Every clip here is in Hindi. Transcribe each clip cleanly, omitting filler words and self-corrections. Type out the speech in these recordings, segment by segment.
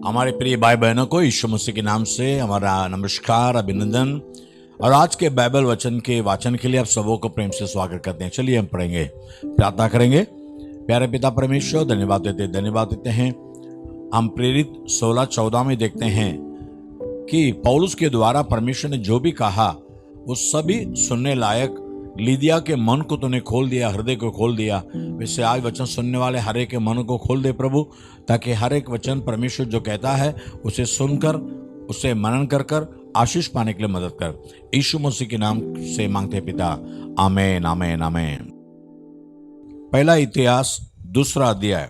हमारे प्रिय भाई बहनों को यीशु मसीह के नाम से हमारा नमस्कार, अभिनंदन। और आज के बाइबल वचन के वाचन के लिए आप सबों को प्रेम से स्वागत करते हैं। चलिए हम पढ़ेंगे, प्रार्थना करेंगे। प्यारे पिता परमेश्वर, धन्यवाद देते हैं। हम प्रेरित 16-14 में देखते हैं कि पौलुस के द्वारा परमेश्वर ने जो भी कहा वो सभी सुनने लायक। लीदिया के मन को तूने खोल दिया, हृदय को खोल दिया। वैसे आज वचन सुनने वाले हर एक के मन को खोल दे प्रभु, ताकि हर एक वचन परमेश्वर जो कहता है उसे सुनकर, उसे मनन कर आशीष पाने के लिए मदद कर। यीशु मसीह के नाम से मांगते पिता, आमेन आमेन आमेन। पहला इतिहास 2 अध्याय।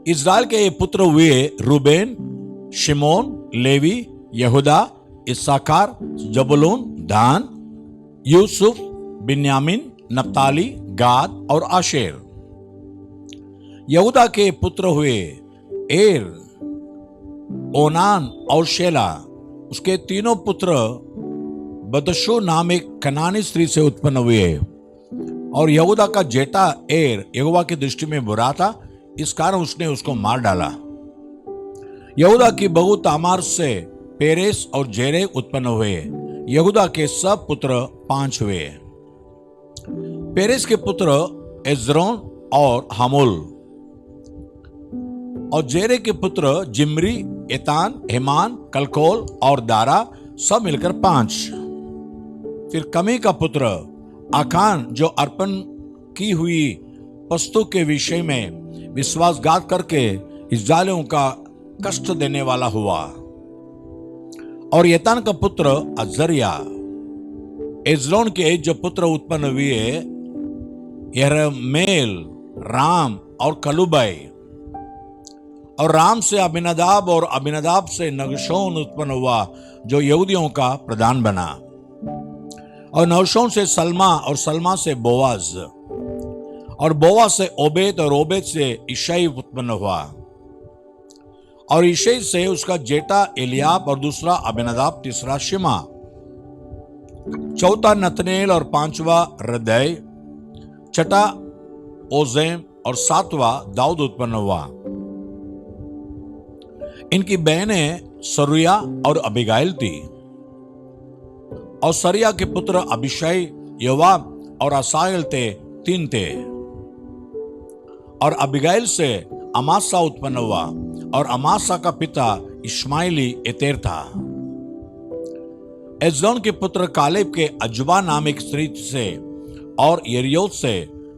इस्राएल के ये पुत्र हुए रूबेन, शिमोन, लेवी, यहूदा, इस्साकार, जबूलून, दान, यूसुफ, बिन्यामीन, नप्ताली, गाद और आशेर। यहूदा के पुत्र हुए एर, ओनान और शेला। उसके तीनों पुत्र बदशु नाम एक कनानी स्त्री से उत्पन्न हुए। और यहूदा का जेठा एर यहोवा की दृष्टि में बुरा था, इस कारण उसने उसको मार डाला। यहूदा की बहू तामार से पेरेस और जेरे उत्पन्न हुए। यहूदा के सब पुत्र 5 हुए। पेरेस के पुत्र एज्रोन और हमूल। और जेरे के पुत्र जिम्री, एतान, हेमान, कलकोल और दारा, सब मिलकर 5। फिर कमी का पुत्र आकान, जो अर्पण की हुई वस्तु के विषय में विश्वासघात करके इस्राएलियों का कष्ट देने वाला हुआ। और येतान का पुत्र अजरिया। एज्रोन के जो पुत्र उत्पन्न हुए यरमेल, राम और कलुबै। और राम से अबिनदाब और अबिनदाब से नगशोन उत्पन्न हुआ, जो यहूदियों का प्रधान बना। और नगशोन से सलमा और सलमा से बोआज। और बोआज से ओबेद और ओबेद से इशाई उत्पन्न हुआ। और इशै से उसका जेठा एलियाब और दूसरा अबिनदाब, तीसरा शिमा, चौथा नतनेल और 5वां हृदय, छठा ओजेम और 7वां दाऊद उत्पन्न हुआ। इनकी बहनें सरुया और अबिगाइल थी। और सरिया के पुत्र अभिषय, योवाब और असाहेल थे, 3 थे। और अबिगाइल से अमासा उत्पन्न हुआ। और अमासा का पिता इश्माइली एतेर था। एज्रोन के पुत्र कालेब के अजबा नाम एक स्त्री से और यरियोत से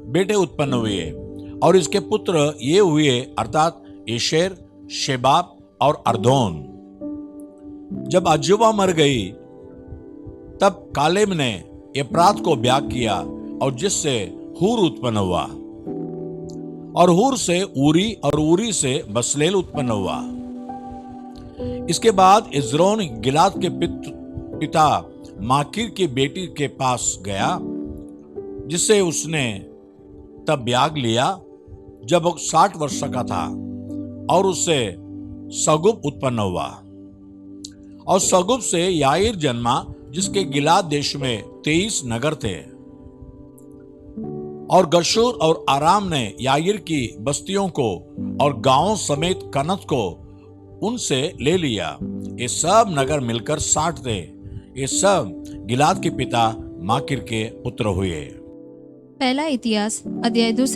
बेटे उत्पन्न हुए। और इसके पुत्र ये हुए, अर्थात येशेर, शेबाब और अर्दोन। जब अजबा मर गई तब कालेब ने एप्रात को ब्याह किया, और जिससे हूर उत्पन्न हुआ। और हूर से ऊरी, और ऊरी से बसलेल उत्पन्न हुआ। इसके बाद इज्रोन गिलाद के पिता माकीर की बेटी के पास गया, जिससे उसने तब ब्याह लिया जब वो 60 वर्ष का था। और उससे सगुब उत्पन्न हुआ। और सगुब से याईर जन्मा, जिसके गिलाद देश में 23 नगर थे। और गशूर और आराम ने याईर की बस्तियों को और गांवों समेत कनत को उनसे ले लिया। ये सब नगर मिलकर 60 थे। ये सब गिलाद के पिता माकीर के पुत्र हुए। पहला इतिहास अध्याय 2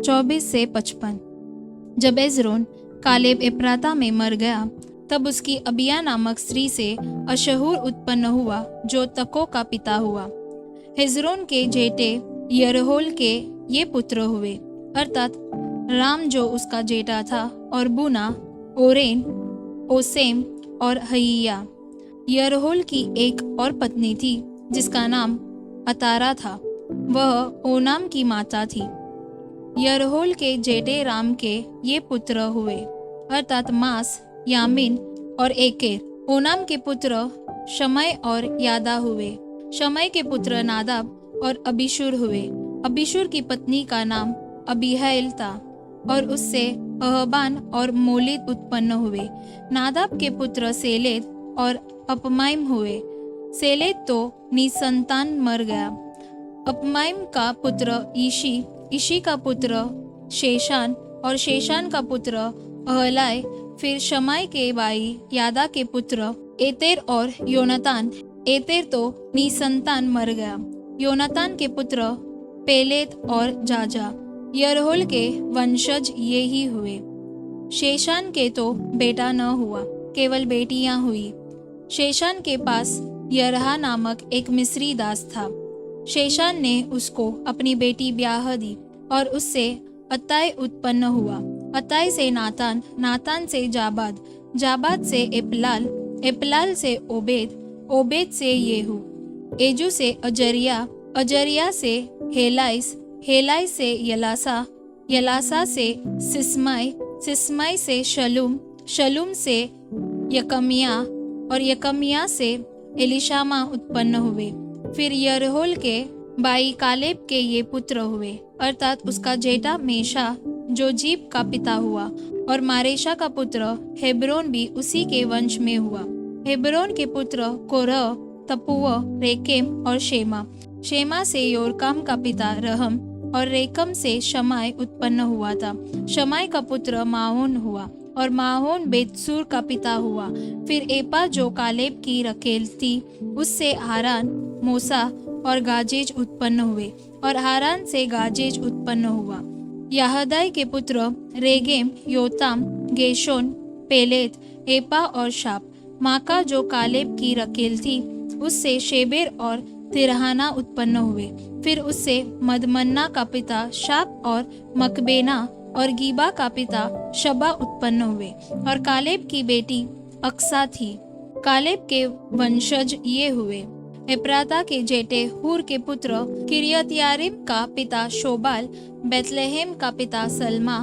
24 से 55। जब एज्रोन कालेब एप्राता में मर गया, तब उसकी अबिया नामक स्त्री से अशहूर उत्पन्न हुआ, जो तको का पिता हुआ। हेजरोन के जेठे यरहोल के ये पुत्र हुए, अर्थात राम जो उसका जेठा था, और बुना, ओरेन, ओसेम और हय्या। यरहोल की एक और पत्नी थी, जिसका नाम अतारा था। वह ओनाम की माता थी। यरहोल के जेठे राम के ये पुत्र हुए, अर्थात मास, यामिन और एकेर। ओनाम के पुत्र शमय और यादा हुए। शमय के पुत्र नादाब और अबीशूर हुए। अबीशूर की पत्नी का नाम अबीहैल था, और उससे अहबान और मोलिद उत्पन्न हुए। नादाब के पुत्र सेलेद और अपमाइम हुए। सेलेद तो निसंतान मर गया। अपमाइम का पुत्र ईशी, ईशी का पुत्र शेशान, और शेशान का पुत्र अहलाय, फिर शमाई के भाई यादा के पुत्र एतेर और योनातान। एतेर तो निसंतान मर गया। योनातान के पुत्र पेलेत और जाजा। यरहोल के वंशज ये ही हुए। शेशान के तो बेटा न हुआ, केवल बेटियां हुई। शेशान के पास यरहा नामक एक मिस्री दास था। शेशान ने उसको अपनी बेटी ब्याह दी और उससे अत्ताई उत्पन्न हुआ। अत्ताई से नातान, नातान से जाबाद, जाबाद से एपलाल, एपलाल से ओबेद, ओबेद से येहू, एजू से अजरिया, अजरिया से हेलाइस, हेलाइस से यलासा, यलासा से सिस्माई, सिस्माई से शलूम, शलूम से यकमिया और यकमिया से एलिशामा उत्पन्न हुए। फिर यरहोल के भाई कालेब के ये पुत्र हुए, अर्थात उसका जेठा मेशा जो जीप का पिता हुआ, और मारेशा का पुत्र हेब्रोन भी उसी के वंश में हुआ। हेब्रोन के पुत्र कोरह, तपुआ, रेकेम और शेमा। शेमा से योरकाम का पिता रहम और रेकम से शमाय उत्पन्न हुआ था। शमाय का पुत्र माहोन हुआ और माहोन बेतसूर का पिता हुआ। फिर एपा जो कालेब की रकेल थी, उससे हारान, मूसा और गाजेज उत्पन्न हुए, और हारान से गाजेज उत्पन्न हुआ। याहदाई के पुत्र रेगेम, योताम, गेशोन, पेलेत, एपा और शाप। माका जो कालेब की रकेल थी, उससे शेबेर और तिरहाना उत्पन्न हुए। फिर उससे मदमन्ना का पिता शाप और मकबेना और गीबा का पिता शबा उत्पन्न हुए, और कालेब की बेटी अक्सा थी। कालेब के वंशज ये हुए। एप्राता के जेठे हूर के पुत्र किरियतयारिम का पिता शोबाल, बेतलेहेम का पिता सलमा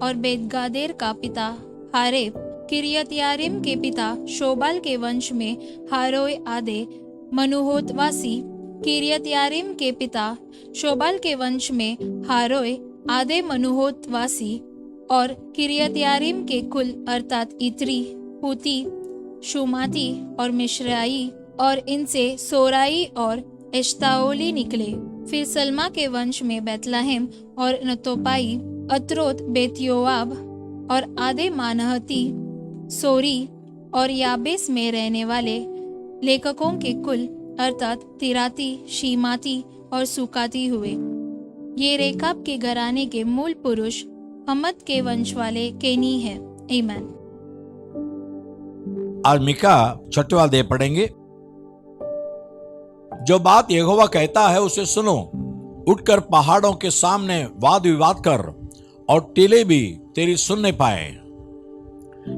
और बेतगादेर का पिता हारेब। किरियतयारिम के पिता शोबाल के वंश में हारोय आदे मनुहोतवासी। किरियतयारिम के पिता शोबाल के वंश में हारोय आदे मनुहोतवासी, और किरियतयारिम के कुल अर्थात इत्री, पुती, शुमाती और मिश्राई, और इनसे सोराई और एश्ताओली निकले। फिर सलमा के वंश में बेतलहम और नतोपाई, अत्रोत, बेतयोआब और आदे मानहती, सोरी और याबेस में रहने वाले लेखकों के कुल अर्थात तिराती, शीमाती और सुकाती हुए। ये रेकाब के घराने के मूल पुरुष हमद के वंश वाले केनी है। आमीन। आज मिका 6वां अध्याय पढ़ेंगे। जो बात यहोवा कहता है उसे सुनो, उठकर पहाड़ों के सामने वाद विवाद कर और टीले भी तेरी सुनने पाए।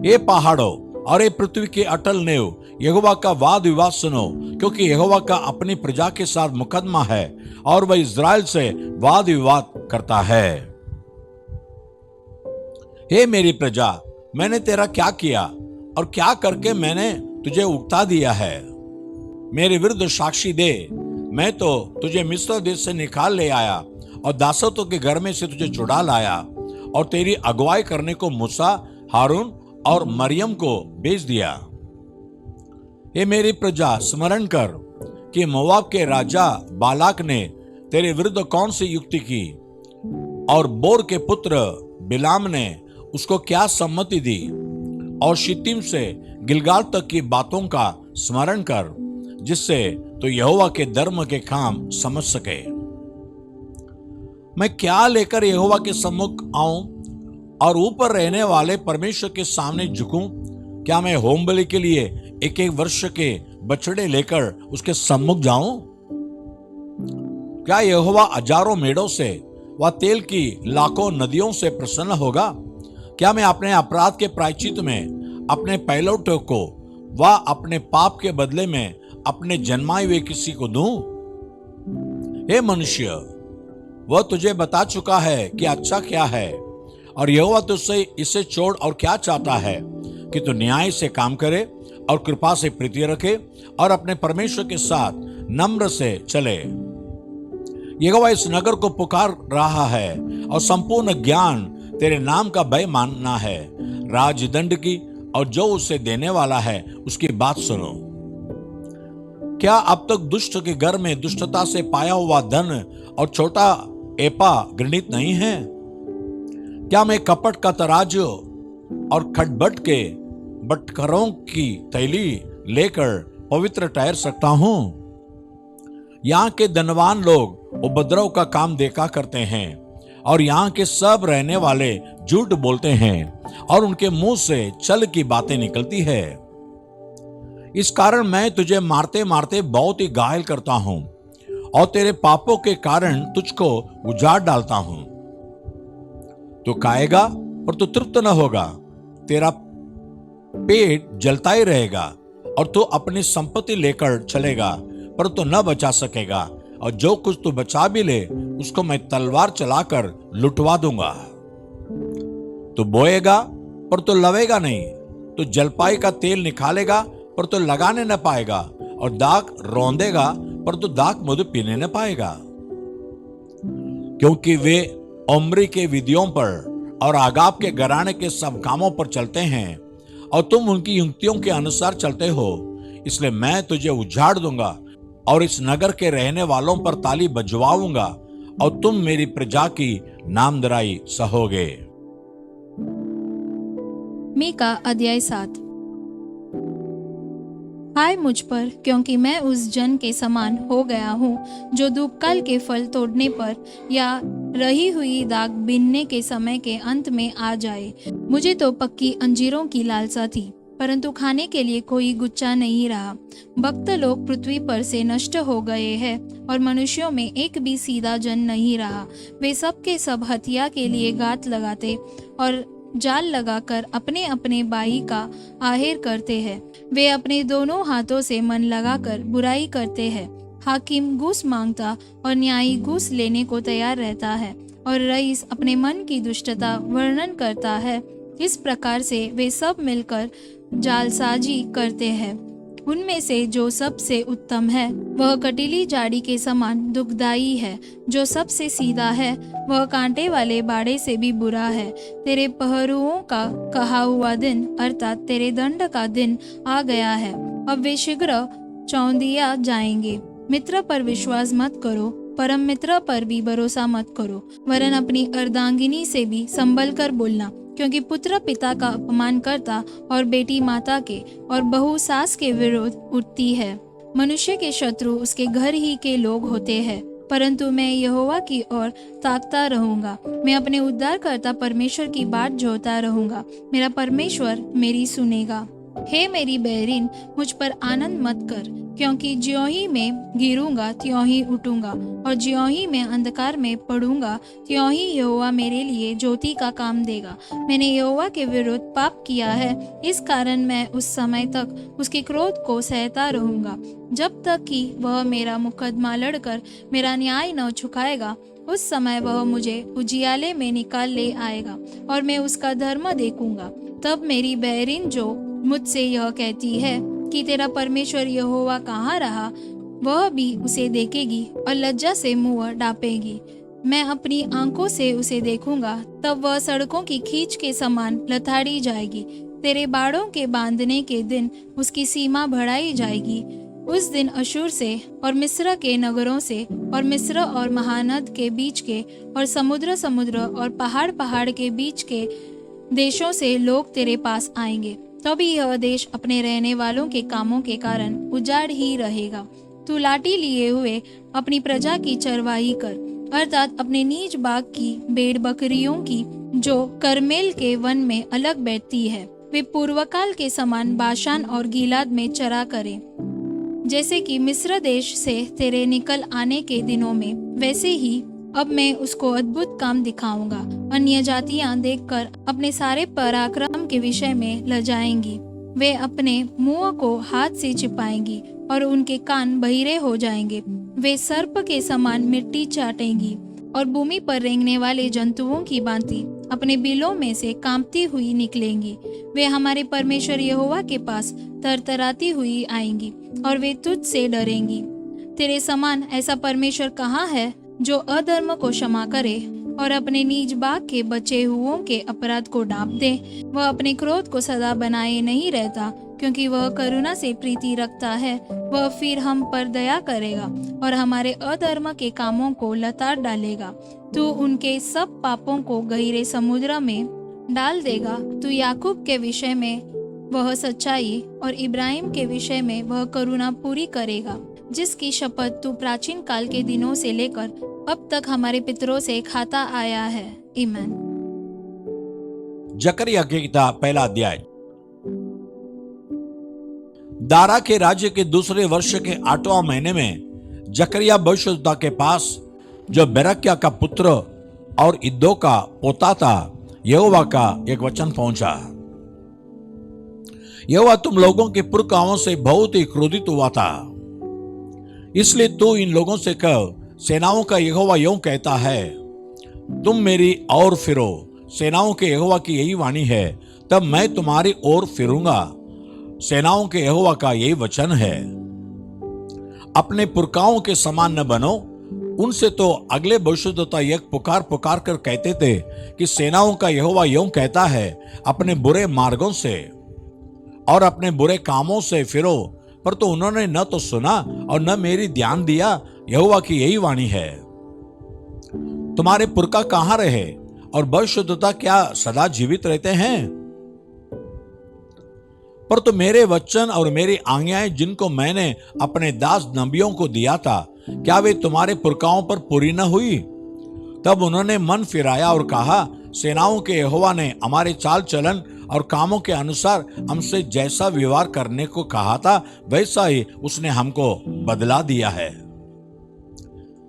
ये पहाड़ों और ये पृथ्वी के अटल नेव, यहोवा का वाद विवाद सुनो, क्योंकि यहोवा का अपनी प्रजा के साथ मुकदमा है और वह इज़राइल से वाद विवाद करता है। हे मेरी प्रजा, मैंने तेरा क्या किया और क्या करके मैंने तुझे उकता दिया है? मेरे विरुद्ध साक्षी दे। मैं तो तुझे मिस्र देश से निकाल ले आया और दासत्व के घर में से तुझे छुड़ा लाया और तेरी अगुवाई करने को मूसा, हारून और मरियम को भेज दिया। हे मेरी प्रजा, स्मरण कर कि मोआब के राजा बालाक ने तेरे विरुद्ध कौन सी युक्ति की और बोर के पुत्र बिलाम ने उसको क्या सम्मति दी, और शित्तीम से गिलगाल तक की बातों का स्मरण कर, जिससे तो यहोवा के धर्म के काम समझ सके। मैं क्या लेकर यहोवा के सम्मुख आऊं और ऊपर रहने वाले परमेश्वर के सामने झुकूं? क्या मैं होम बलि के लिए एक एक वर्ष के बछड़े लेकर उसके सम्मुख जाऊं? क्या यहोवा हजारों मेढ़ों से व तेल की लाखों नदियों से प्रसन्न होगा? क्या मैं अपने अपराध के प्रायश्चित में अपने पहलौठों को व अपने पाप के बदले में अपने जन्माए हुए किसी को दूं? हे मनुष्य, वह तुझे बता चुका है कि अच्छा क्या है, और यहोवा तुझसे इसे छोड़ और क्या चाहता है कि तू न्याय से काम करे और कृपा से प्रीति रखे और अपने परमेश्वर के साथ नम्र से चले। यहोवा इस नगर को पुकार रहा है और संपूर्ण ज्ञान तेरे नाम का भय मानना है। राजदंड की और जो उसे देने वाला है उसकी बात सुनो। क्या अब तक दुष्ट के घर में दुष्टता से पाया हुआ धन और छोटा एपा घृणित नहीं है? क्या मैं कपट का तराजू और खटबट के बटखरों की थैली लेकर पवित्र ठहर सकता हूं? यहाँ के धनवान लोग उपद्रव का काम देखा करते हैं और यहाँ के सब रहने वाले झूठ बोलते हैं और उनके मुंह से छल की बातें निकलती है। इस कारण मैं तुझे मारते मारते बहुत ही घायल करता हूं और तेरे पापों के कारण तुझको उजाड़ डालता हूं। तू खाएगा पर तू तृप्त न होगा, तेरा पेट जलता ही रहेगा और तू अपनी संपत्ति लेकर चलेगा पर तू न बचा सकेगा, और जो कुछ तू बचा भी ले उसको मैं तलवार चलाकर लुटवा दूंगा। तू बोएगा पर तू लवेगा नहीं, तू जलपाई का तेल निकालेगा पर तू लगाने न पाएगा, और दाख रौंदेगा पर तू दाख मधु पीने न पाएगा। क्योंकि वे उम्री के विधियों पर और आगाब के घराने के सब कामों पर चलते हैं और तुम उनकी युक्तियों के अनुसार चलते हो, इसलिए मैं तुझे उजाड़ दूंगा और इस नगर के रहने वालों पर ताली बजवाऊंगा और तुम मेरी प्रजा की नामधराई सहोगे। मीका अध्याय 7। हाय मुझ पर, क्योंकि मैं उस जन के समान हो गया हूँ जो धूपकाल के फल तोड़ने पर या रही हुई दाग बीनने के समय के अंत में आ जाए। मुझे तो पक्की अंजीरों की लालसा थी, परंतु खाने के लिए कोई गुच्छा नहीं रहा। भक्त लोग पृथ्वी पर से नष्ट हो गए हैं और मनुष्यों में एक भी सीधा जन नहीं रहा। वे सब के सब हत्या के लिए गात लगाते और जाल लगाकर अपने अपने बाई का आहेर करते हैं। वे अपने दोनों हाथों से मन लगाकर बुराई करते हैं। हाकिम घूस मांगता और न्यायी घूस लेने को तैयार रहता है, और रईस अपने मन की दुष्टता वर्णन करता है। इस प्रकार से वे सब मिलकर जालसाजी करते हैं। उनमें से जो सबसे उत्तम है वह कटीली झाड़ी के समान दुखदाई है, जो सबसे सीधा है वह कांटे वाले बाड़े से भी बुरा है। तेरे पहरुओं का कहा हुआ दिन अर्थात तेरे दंड का दिन आ गया है, अब वे शीघ्र चौंधिया जाएंगे। मित्र पर विश्वास मत करो, परम मित्र पर भी भरोसा मत करो, वरन अपनी अर्धांगिनी से भी संभल कर बोलना, क्योंकि पुत्र पिता का अपमान करता और बेटी माता के और बहू सास के विरोध उठती है। मनुष्य के शत्रु उसके घर ही के लोग होते हैं, परंतु मैं यहोवा की ओर ताकता रहूंगा। मैं अपने उद्धारकर्ता परमेश्वर की बाट जोहता रहूंगा। मेरा परमेश्वर मेरी सुनेगा। हे मेरी बहरीन, मुझ पर आनंद मत कर, क्योंकि ज्यों ही मैं गिरूंगा त्यों ही उठूंगा, और ज्यों ही मैं अंधकार में पड़ूंगा त्यों ही यहोवा मेरे लिए ज्योति का काम देगा। मैंने यहोवा के विरुद्ध पाप किया है, इस कारण मैं उस समय तक उसके क्रोध को सहता रहूंगा, जब तक कि वह मेरा मुकदमा लड़कर मेरा न्याय न चुकाएगा। उस समय वह मुझे उजियाले में निकाल ले आएगा और मैं उसका धर्म देखूंगा। तब मेरी बहरीन जो मुझसे यह कहती है कि तेरा परमेश्वर यहोवा कहाँ रहा, वह भी उसे देखेगी और लज्जा से मुंह ढांपेगी। मैं अपनी आंखों से उसे देखूंगा, तब वह सड़कों की खींच के समान लथाड़ी जाएगी। तेरे बाड़ों के बांधने के दिन उसकी सीमा बढ़ाई जाएगी। उस दिन अशूर से और मिस्र के नगरों से और मिस्र और महानद के बीच के और समुद्र और पहाड़ के बीच के देशों से लोग तेरे पास आएंगे। तभी यह देश अपने रहने वालों के कामों के कारण उजाड़ ही रहेगा। तू लाठी लिए हुए अपनी प्रजा की चरवाही कर, अर्थात अपने नीज बाग की भेड़ बकरियों की, जो करमेल के वन में अलग बैठती है। वे पूर्वकाल के समान बाशान और गिलाद में चरा करें। जैसे कि मिस्र देश से तेरे निकल आने के दिनों में, वैसे ही अब मैं उसको अद्भुत काम दिखाऊंगा। अन्य जातियां देखकर अपने सारे पराक्रम के विषय में लजाएंगी। वे अपने मुंह को हाथ से छिपाएंगी और उनके कान बहिरे हो जाएंगे। वे सर्प के समान मिट्टी चाटेंगी और भूमि पर रेंगने वाले जंतुओं की भांति अपने बिलों में से कांपती हुई निकलेंगी। वे हमारे परमेश्वर यहोवा के पास तरतराती हुई आएंगी और वे तुझ से डरेंगी। तेरे समान ऐसा परमेश्वर कहाँ है जो अधर्म को क्षमा करे और अपने निज बाग के बचे हुओं के अपराध को ढांप दे। वह अपने क्रोध को सदा बनाए नहीं रहता, क्योंकि वह करुणा से प्रीति रखता है। वह फिर हम पर दया करेगा और हमारे अधर्म के कामों को लताड़ डालेगा। तू उनके सब पापों को गहरे समुद्र में डाल देगा, तू याकूब के विषय में वह सच्चाई और इब्राहिम के विषय में वह करुणा पूरी करेगा, जिसकी शपथ तू प्राचीन काल के दिनों से लेकर अब तक हमारे पितरों से खाता आया है। आमीन। जकरिया की किताब पहला अध्याय। दारा के राज्य के दूसरे वर्ष के 8वां महीने में जकरिया भविष्यद्वक्ता के पास, जो बेरक्या का पुत्र और इद्दो का पोता था, यहोवा का एक वचन पहुंचा। यहोवा तुम लोगों के पुरखाओं से बहुत ही क्रोधित हुआ था, इसलिए तू इन लोगों से कह, सेनाओं का यहोवा यूं कहता है, तुम मेरी ओर फिरो। सेनाओं के यहोवा की यही वाणी है, तब मैं तुम्हारी ओर फिरूंगा। सेनाओं के यहोवा का यही वचन है। अपने पुरखाओं के समान न बनो। उनसे तो अगले भविष्यद्वक्ता यह पुकार पुकार कर कहते थे कि सेनाओं का यहोवा यूं कहता है, अपने बुरे मार्गों से और अपने बुरे कामों से फिरो। पर तो उन्होंने न तो सुना और न मेरी ध्यान दिया। यहोवा की यही वाणी है। तुम्हारे पुरखा कहां रहे और भविष्यद्वक्ता क्या सदा जीवित रहते हैं? पर तो मेरे वचन और मेरी आज्ञाएं जिनको मैंने अपने दास नबियों को दिया था, क्या वे तुम्हारे पुरखाओं पर पूरी न हुई? तब उन्होंने मन फिराया और कहा, सेनाओं के यहोवा ने हमारे चाल चलन और कामों के अनुसार हमसे जैसा व्यवहार करने को कहा था, वैसा ही उसने हमको बदला दिया है।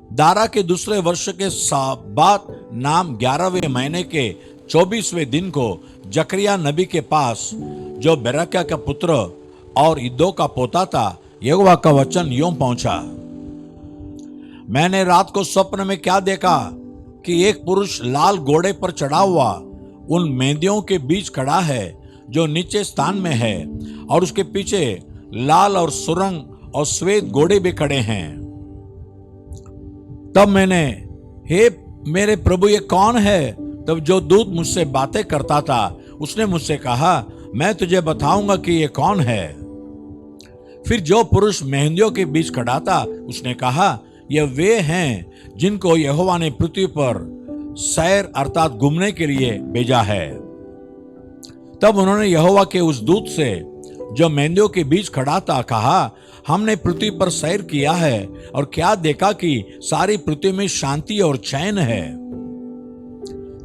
दारा के दूसरे वर्ष के साबात नाम 11वें महीने के 24वें दिन को जकरिया नबी के पास, जो बेरक्या का पुत्र और इद्दो का पोता था, यहोवा का वचन यूं पहुंचा। मैंने रात को स्वप्न में क्या देखा कि एक पुरुष लाल घोड़े पर चढ़ा हुआ उन मेंहदियों के बीच खड़ा है जो नीचे स्थान में है, और उसके पीछे लाल और सुरंग और श्वेत घोड़े भी खड़े हैं। तब मैंने, हे मेरे प्रभु, ये कौन है? तब जो दूत मुझसे बातें करता था उसने मुझसे कहा, मैं तुझे बताऊंगा कि ये कौन है। फिर जो पुरुष मेंहदियों के बीच खड़ा था उसने कहा, ये वे हैं जिनको यहोवा ने पृथ्वी पर सैर अर्थात घूमने के लिए भेजा है। तब उन्होंने यहोवा के उस दूत से जो मेंहदियों के बीच खड़ा था कहा, हमने पृथ्वी पर सैर किया है और क्या देखा कि सारी पृथ्वी में शांति और चैन है।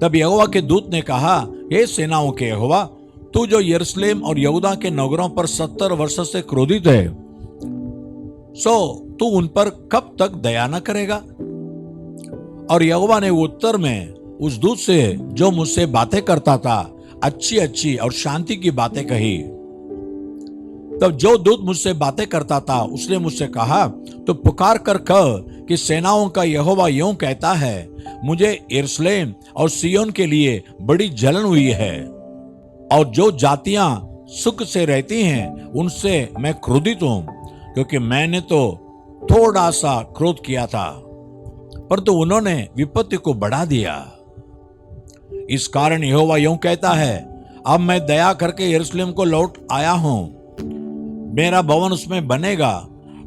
तब यहोवा के दूत ने कहा, हे सेनाओं के यहोवा, तू जो यरूशलेम और यहूदा के नगरों पर 70 वर्ष से क्रोधित है, सो तू उन पर कब तक दया न करेगा? और यहोवा ने उत्तर में उस दूत से जो मुझसे बातें करता था अच्छी अच्छी और शांति की बातें कही। तब जो दूत मुझसे बातें करता था उसने मुझसे कहा, तो पुकार कर कह कि सेनाओं का यहोवा यूं कहता है, मुझे यरूशलेम और सिय्योन के लिए बड़ी जलन हुई है, और जो जातियां सुख से रहती हैं उनसे मैं क्रोधित हूं, क्योंकि मैंने तो थोड़ा सा क्रोध किया था, परंतु उन्होंने विपत्ति को बढ़ा दिया। इस कारण यहोवा यूं कहता है, अब मैं दया करके यरूशलेम को लौट आया हूं। मेरा भवन उसमें बनेगा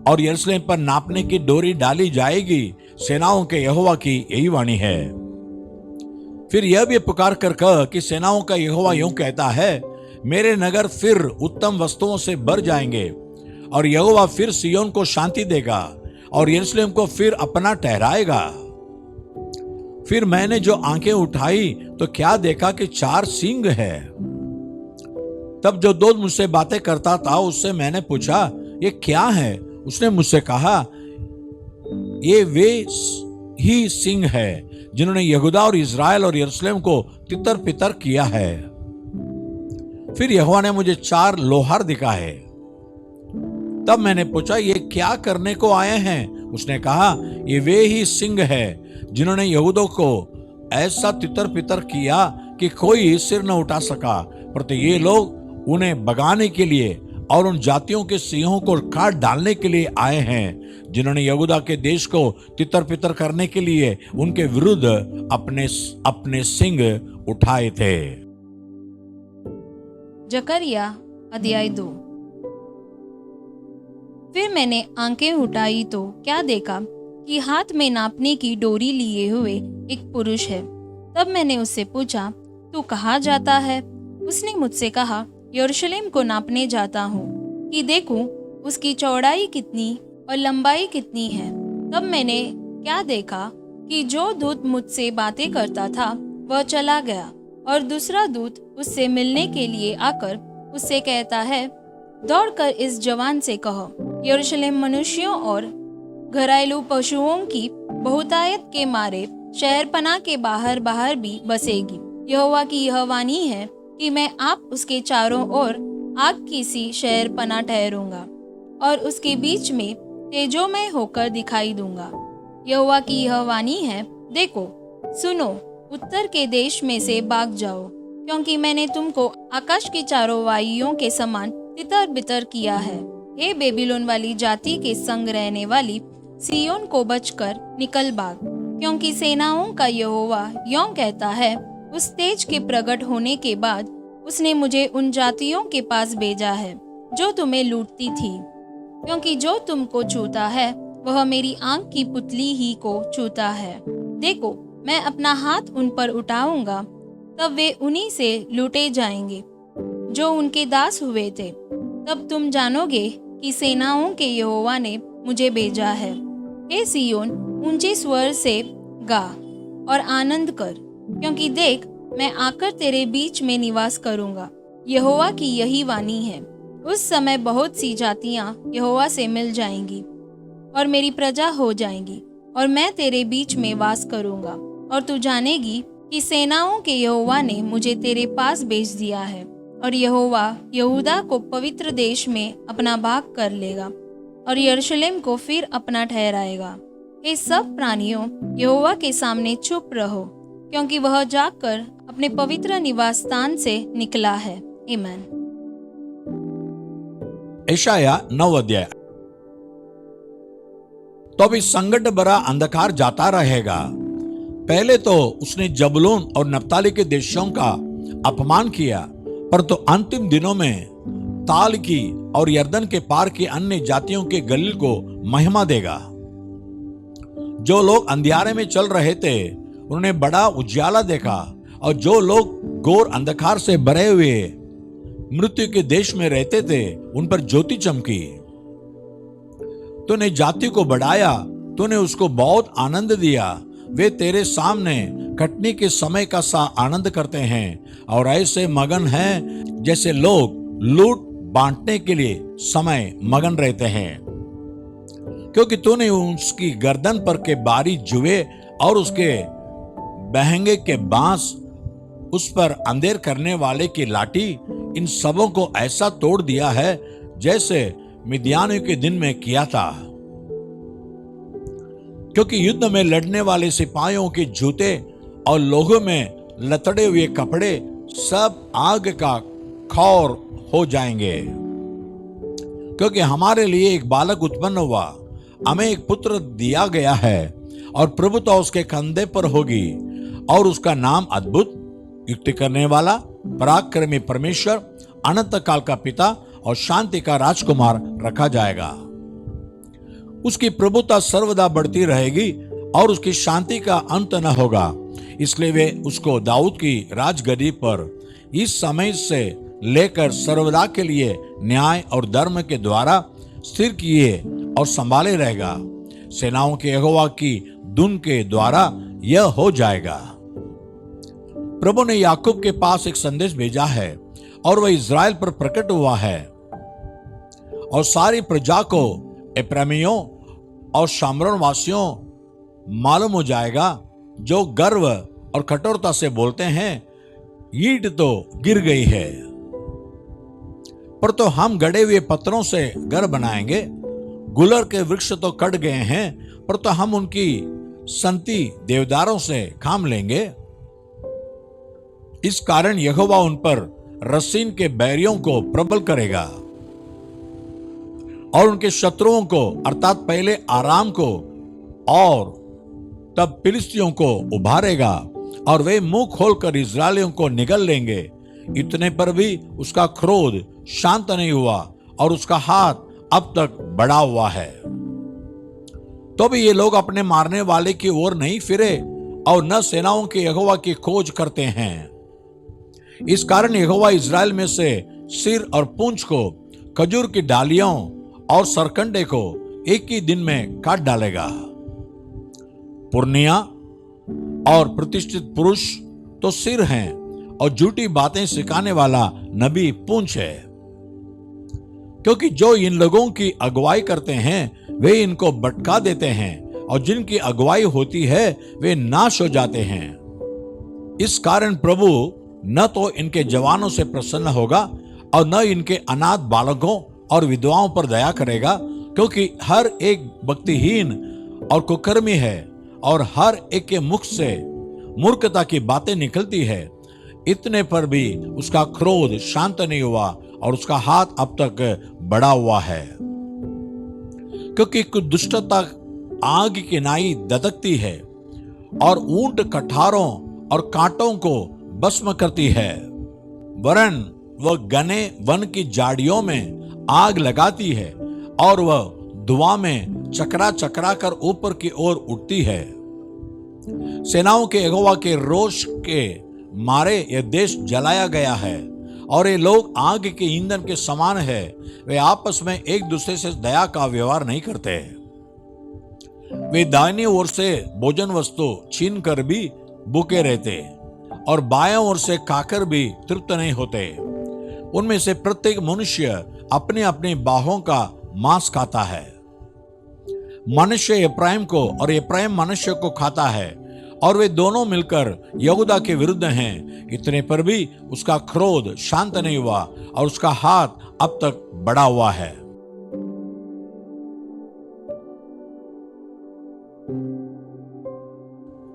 और यरूशलेम पर नापने की डोरी डाली जाएगी। सेनाओं के यहोवा की यही वाणी है। फिर यह भी पुकार कर कह कि सेनाओं का यहोवा यूं कहता है, मेरे नगर फिर उत्तम वस्तुओं से भर जाएंगे, और यहोवा फिर सिय्योन को शांति देगा और यरूशलेम को फिर अपना ठहराएगा। फिर मैंने जो आंखें उठाई तो क्या देखा कि 4 सींग है। तब जो दूत मुझसे बातें करता था उससे मैंने पूछा, ये क्या है? उसने मुझसे कहा, ये वे ही सिंह है जिन्होंने यहूदा और इज़राइल और यरूशलेम को तितर पितर किया है। फिर यहोवा ने मुझे 4 लोहार दिखाए। तब मैंने पूछा, ये क्या करने को आए हैं? उसने कहा, ये वे ही सिंह है जिन्होंने यहूदों को ऐसा तितर पितर किया कि कोई सिर न उठा सका, परंतु ये लोग उन्हें भगाने के लिए और उन जातियों के सिंहों को काट डालने के लिए आए हैं जिन्होंने यहूदा के देश को तितर पितर करने के लिए उनके विरुद्ध अपने अपने सिंग उठाए थे। जकरिया अध्याय 2। फिर मैंने आंखें उठाई तो क्या देखा कि हाथ में नापने की डोरी लिए हुए एक पुरुष है। तब मैंने उससे पूछा, तू कहाँ जाता है? उसने मुझसे कहा, यरूशलेम को नापने जाता हूँ कि देखूं उसकी चौड़ाई कितनी और लंबाई कितनी है। तब मैंने क्या देखा कि जो दूत मुझसे बातें करता था वह चला गया, और दूसरा दूत उससे मिलने के लिए आकर उससे कहता है, दौड़कर इस जवान से कहो, यरूशलेम मनुष्यों और घरेलू पशुओं की बहुतायत के मारे शहरपनाह के बाहर बाहर भी बसेगी। यहोवा की यह वाणी है कि मैं आप उसके चारों ओर आग की सी शहरपनाह ठहरूंगा और उसके बीच में तेजोमय होकर दिखाई दूंगा। यहोवा की यह वाणी है, देखो, सुनो, उत्तर के देश में से भाग जाओ, क्योंकि मैंने तुमको आकाश की चारों वायुओं के समान तितर बितर किया है। हे बेबीलोन वाली जाति के संग रहने वाली सिय्योन को बचकर निकल भाग, क्योंकि सेनाओं का यहोवा यों कहता है, उस तेज के प्रकट होने के बाद उसने मुझे उन जातियों के पास भेजा है जो तुम्हें लूटती थी, क्योंकि जो तुमको छूता है वह मेरी आंख की पुतली ही को छूता है। देखो, मैं अपना हाथ उन पर उठाऊंगा, तब वे उन्हीं से लूटे जाएंगे जो उनके दास हुए थे। तब तुम जानोगे कि सेनाओं के यहोवा ने मुझे भेजा है। हे सिय्योन, ऊंचे स्वर से गा और आनंद कर, क्योंकि देख, मैं आकर तेरे बीच में निवास करूंगा। यहोवा की यही वाणी है। उस समय बहुत सी जातियां यहोवा से मिल जाएंगी और मेरी प्रजा हो जाएंगी, और मैं तेरे बीच में वास करूंगा। और तू जानेगी कि सेनाओं के यहोवा ने मुझे तेरे पास भेज दिया है, और यहोवा यहूदा को पवित्र देश में अपना भाग कर लेगा और यरूशलेम को फिर अपना ठहराएगा। हे सब प्राणियों, यहोवा के सामने चुप रहो, क्योंकि वह जाकर अपने पवित्र निवास स्थान से निकला है। आमीन। यशाया 9 अध्याय। तो अभी संकट भरा अंधकार जाता रहेगा। पहले तो उसने जबूलून और नप्ताली के देशों का अपमान किया, पर तो अंतिम दिनों में ताल की और यर्दन के पार की अन्य जातियों के गलील को महिमा देगा। जो लोग अंधियारे में चल रहे थे उन्होंने बड़ा उजाला देखा, और जो लोग घोर अंधकार से भरे हुए मृत्यु के देश में रहते थे उन पर ज्योति चमकी। तूने जाति को बढ़ाया, तूने उसको बहुत आनंद दिया। वे तेरे सामने कटनी के समय का सा आनंद करते हैं और ऐसे मगन हैं जैसे लोग लूट बांटने के लिए समय मगन रहते हैं, क्योंकि तूने उसकी गर्दन पर के बारी जुए और उसके बहंगे के बांस, उस पर अंधेर करने वाले की लाठी, इन सबों को ऐसा तोड़ दिया है जैसे मिद्यानियों के दिन में किया था। क्योंकि युद्ध में लड़ने वाले सिपाहियों के जूते और लोगों में लतड़े हुए कपड़े सब आग का खौर हो जाएंगे। क्योंकि हमारे लिए एक बालक उत्पन्न हुआ, हमें एक पुत्र दिया गया है, और प्रभुता उसके कंधे पर होगी, और उसका नाम अद्भुत, युक्ति करने वाला, पराक्रमी परमेश्वर, अनंत काल का पिता और शांति का राजकुमार रखा जाएगा। उसकी प्रभुता सर्वदा बढ़ती रहेगी और उसकी शांति का अंत न होगा। इसलिए वे उसको दाऊद की राजगद्दी पर इस समय से लेकर सर्वदा के लिए न्याय और धर्म के द्वारा स्थिर किए और संभाले रहेगा। सेनाओं के यहोवा की धुन के द्वारा यह हो जाएगा। प्रभु ने याकूब के पास एक संदेश भेजा है और वह इज़राइल पर प्रकट हुआ है, और सारी प्रजा को, एप्रैमियों और शामरोन वासियों, मालूम हो जाएगा, जो गर्व और कठोरता से बोलते हैं, ईंट तो गिर गई है, पर तो हम गड़े हुए पत्थरों से घर बनाएंगे। गुलर के वृक्ष तो कट गए हैं, पर तो हम उनकी संति देवदारों से काम लेंगे। इस कारण यहोवा उन पर रसीन के बैरियों को प्रबल करेगा और उनके शत्रुओं को, अर्थात पहले आराम को और तब फिलिस्तियों को उभारेगा, और वे मुंह खोलकर इस्राएलियों को निगल लेंगे। इतने पर भी उसका क्रोध शांत नहीं हुआ और उसका हाथ अब तक बढ़ा हुआ है। तो भी ये लोग अपने मारने वाले की ओर नहीं फिरे और न सेनाओं के यहोवा की खोज करते हैं। इस कारण यहोवा इज़राइल में से सिर और पूंछ को, खजूर की डालियों और सरकंडे को एक ही दिन में काट डालेगा। पुर्निया और प्रतिष्ठित पुरुष तो सिर हैं और झूठी बातें सिखाने वाला नबी पूंछ है, क्योंकि जो इन लोगों की अगुवाई करते हैं वे इनको भटका देते हैं और जिनकी अगुवाई होती है वे नाश हो जाते हैं। इस कारण प्रभु न तो इनके जवानों से प्रसन्न होगा और न इनके अनाथ बालकों और विधवाओं पर दया करेगा, क्योंकि हर एक भक्तिहीन और कुकर्मी है और हर एक के मुख से मूर्खता की बातें निकलती है। इतने पर भी उसका क्रोध शांत नहीं हुआ और उसका हाथ अब तक बढ़ा हुआ है, क्योंकि कुछ दुष्टता आग की नाई ददकती है और ऊंट कठारों और कांटों को भस्म करती है, वरन वह घने वन की झाड़ियों में आग लगाती है और वह धुआं में चकरा चकरा कर ऊपर की ओर उठती है। सेनाओं के यहोवा के रोष के मारे यह देश जलाया गया है और ये लोग आग के ईंधन के समान है। वे आपस में एक दूसरे से दया का व्यवहार नहीं करते। वे दाहिनी ओर से भोजन वस्तु छीन कर भी भूखे रहते और बाएं ओर से खाकर भी तृप्त नहीं होते। उनमें से प्रत्येक मनुष्य अपनी अपनी बाहों का मांस खाता है। मनुष्य एफ्राइम को और एफ्राइम मनुष्य को खाता है और वे दोनों मिलकर यहूदा के विरुद्ध हैं। इतने पर भी उसका क्रोध शांत नहीं हुआ और उसका हाथ अब तक बढ़ा हुआ है।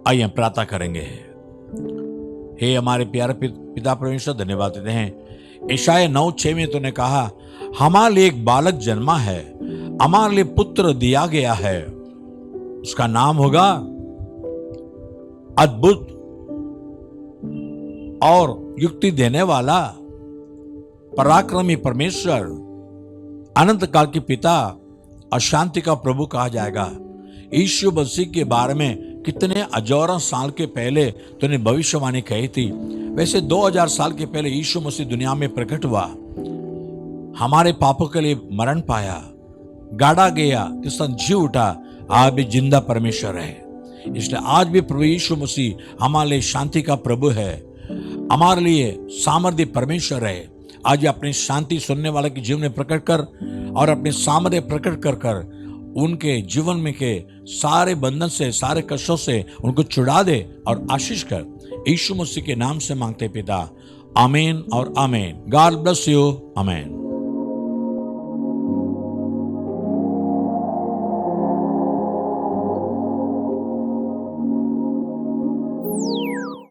आइए प्रार्थना करेंगे। हे हमारे प्यारे पिता परमेश्वर, धन्यवाद देते हैं। यशायाह 9:6 में तूने कहा, हमारे लिए एक बालक जन्मा है, हमारे लिए पुत्र दिया गया है, उसका नाम होगा अद्भुत और युक्ति देने वाला, पराक्रमी परमेश्वर, अनंत काल के पिता और शांति का प्रभु कहा जाएगा। यीशु मसीह के बारे में कितने हजारों साल के पहले तूने भविष्यवाणी कही थी। वैसे 2000 साल के पहले यीशु मसीह दुनिया में प्रकट हुआ, हमारे पापों के लिए मरण पाया, गाड़ा गया, तिस दिन जी उठा, आज भी जिंदा परमेश्वर है। इसलिए आज भी प्रभु यीशु मसीह हमारे लिए शांति का प्रभु है, हमारे लिए सामर्थ्य परमेश्वर है। आज अपनी शांति सुनने वाले के जीवन में प्रकट कर और अपने सामर्थ्य प्रकट कर कर उनके जीवन में के सारे बंधन से, सारे कष्टों से उनको छुड़ा दे और आशीष कर। यीशु मसीह के नाम से मांगते पिता, आमीन और आमीन। God bless you. आमीन।